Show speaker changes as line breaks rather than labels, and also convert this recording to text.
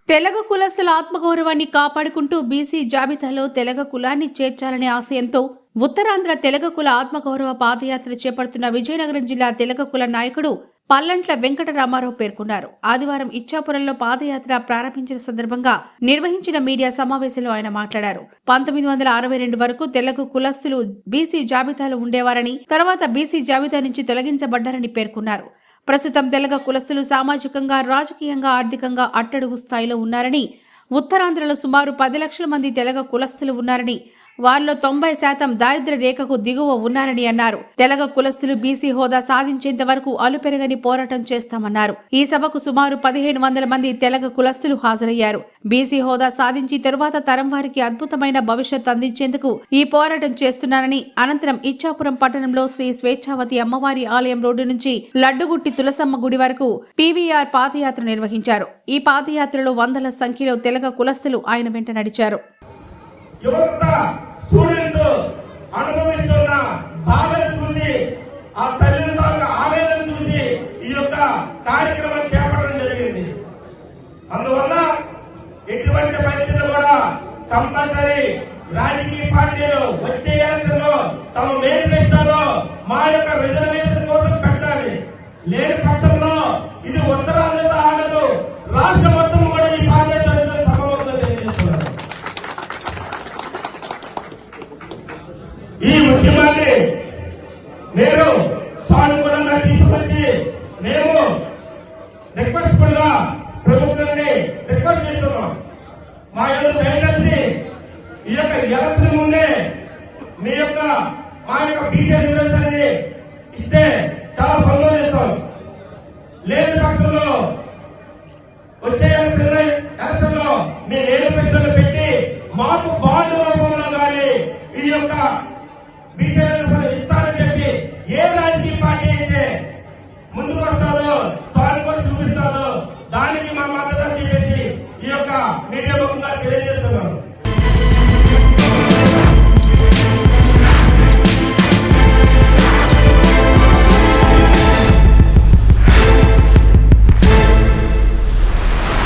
తెలగ కులస్తుల ఆత్మగౌరవాన్ని కాపాడుకుంటూ బీసీ జాబితాలో తెలగ కులాన్ని చేర్చాలనే ఆశయంతో ఉత్తరాంధ్ర తెలగ కుల ఆత్మగౌరవ పాదయాత్ర చేపడుతున్న విజయనగరం జిల్లా తెలగ కుల నాయకుడు పల్లంట్ల వెంకటరామారావు పేర్కొన్నారు. ఆదివారం ఇచ్చాపురంలో పాదయాత్ర ప్రారంభించిన సందర్భంగా నిర్వహించిన మీడియా సమావేశంలో ఆయన మాట్లాడారు. 1962 వరకు తెలగ కులస్తులు బీసీ జాబితాలో ఉండేవారని, తర్వాత బీసీ జాబితా నుంచి తొలగించబడ్డారని పేర్కొన్నారు. ప్రస్తుతం తెలగ కులస్తులు సామాజికంగా, రాజకీయంగా, ఆర్థికంగా అట్టడుగు స్థాయిలో ఉన్నారని, ఉత్తరాంధ్రలో సుమారు 10 లక్షల మంది తెలగ కులస్తులు ఉన్నారని, వారిలో 90% దారిద్ర్య రేఖకు దిగువ ఉన్నారని అన్నారు. తెలగ కులస్తులు బీసీ హోదా సాధించేంత వరకు అలుపెరగని పోరాటం చేస్తామన్నారు. ఈ సభకు సుమారు 1500 మంది తెలగ కులస్తులు హాజరయ్యారు. బీసీ హోదా సాధించి తరువాత తరం వారికి అద్భుతమైన భవిష్యత్ అందించేందుకు ఈ పోరాటం చేస్తున్నారని, అనంతరం ఇచ్చాపురం పట్టణంలో శ్రీ స్వేచ్ఛావతి అమ్మవారి ఆలయం రోడ్డు నుంచి లడ్డుగుట్టి తులసమ్మ గుడి వరకు పీవీఆర్ పాదయాత్ర నిర్వహించారు. ఈ పాదయాత్రలో వందల సంఖ్యలో తెలగ కులస్తులు ఆయన వెంట నడిచారు.
స్టూడెంట్స్ అనుభవిస్తున్న బాధను చూసి, ఆ తల్లిని తాలూకా ఆవేదన చూసి ఈ యొక్క కార్యక్రమం చేపట్టడం జరిగింది. అందువల్ల ఎటువంటి పరిస్థితులు కూడా కంపల్సరీ రాజకీయ పార్టీలు వచ్చే ఎలక్షన్ లో తమ మేనిఫెస్టోలో మా యొక్క రిజర్వేషన్ కోసం పెట్టాలి. లేని పక్షంలో ఇది ఉత్తరాంధ్రతో ఆగదు, రాష్ట్ర మొత్తం కూడా ఈ బాధ్యత సమవంతం తెలియజేస్తున్నారు. ఈ ఉద్యమాన్ని నేను సానుకూలంగా తీసుకొచ్చి మేము రిక్వెస్ట్ఫుల్ గా ప్రభుత్వాన్ని రిక్వెస్ట్ చేస్తున్నాం. మా యొక్క దయచేసి ఈ యొక్క ఎలక్షన్ ముందే మా యొక్క బీసీ రిజర్వేషన్ ఇస్తే చాలా సంతోషిస్తాం. లేని పక్షంలో వచ్చే ఎలక్షన్ లో మీ మేనిఫెస్టోలు పెట్టి మాకు బాండ్ రూపంలో కానీ ఈ యొక్క బీసీ రిజర్వేషన్ ఇస్తారని చెప్పి ఏ రాజకీయ పార్టీ అయితే ముందుకు వస్తారో, సానుకూల చూపిస్తారో దానికి మా మద్దతు చెప్పేసి ఈ యొక్క మీడియా ముఖంగా తెలియజేస్తున్నాను.